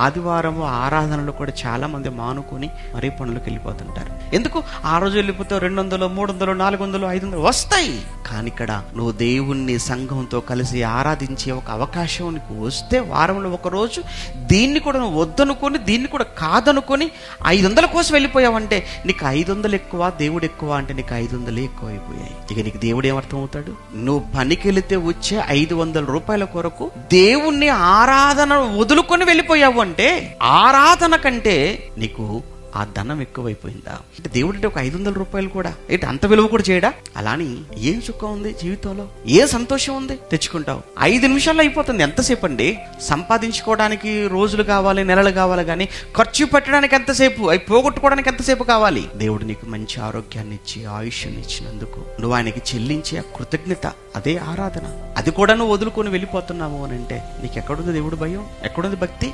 ఆదివారము ఆరాధనలు కూడా చాలా మంది మానుకొని మరీ పనులకు వెళ్ళిపోతుంటారు. ఎందుకు? ఆ రోజు వెళ్ళిపోతే 200, 300, 400, 500 వస్తాయి. కానీ ఇక్కడ నువ్వు దేవుణ్ణి సంఘంతో కలిసి ఆరాధించే ఒక అవకాశం నీకు వస్తే, వారంలో ఒక రోజు దీన్ని కూడా నువ్వు వద్దనుకొని, దీన్ని కూడా కాదనుకొని 500 కోసం వెళ్ళిపోయావంటే నీకు 500 ఎక్కువ, దేవుడు ఎక్కువ అంటే నీకు 500 ఎక్కువ అయిపోయాయి. ఇక నీకు దేవుడు ఏమర్థం అవుతాడు? నువ్వు పనికి వెళితే వచ్చే 500 రూపాయల కొరకు దేవుణ్ణి ఆరాధన వదులుకొని వెళ్ళిపోయావు అంటే, ఆరాధన కంటే నీకు ఆ ధనం ఎక్కువైపోయిందా? అంటే దేవుడు అంటే ఒక 500 రూపాయలు కూడా ఏంటి అంత విలువ కూడా చేయడా? అలాని ఏం సుఖం ఉంది జీవితంలో? ఏ సంతోషం ఉంది? తెచ్చుకుంటావు 5 నిమిషాల్లో అయిపోతుంది. ఎంతసేపు అండి? సంపాదించుకోవడానికి రోజులు కావాలి, నెలలు కావాలి, కానీ ఖర్చు పెట్టడానికి ఎంతసేపు? అవి పోగొట్టుకోవడానికి ఎంతసేపు కావాలి? దేవుడు నీకు మంచి ఆరోగ్యాన్ని ఇచ్చి ఆయుష్యాన్ని ఇచ్చినందుకు నువ్వు ఆయనకి చెల్లించే కృతజ్ఞత, అదే ఆరాధన. అది కూడా నువ్వు వదులుకొని వెళ్ళిపోతున్నావు అని అంటే నీకు ఎక్కడుంది దేవుడు భయం? ఎక్కడుంది భక్తి?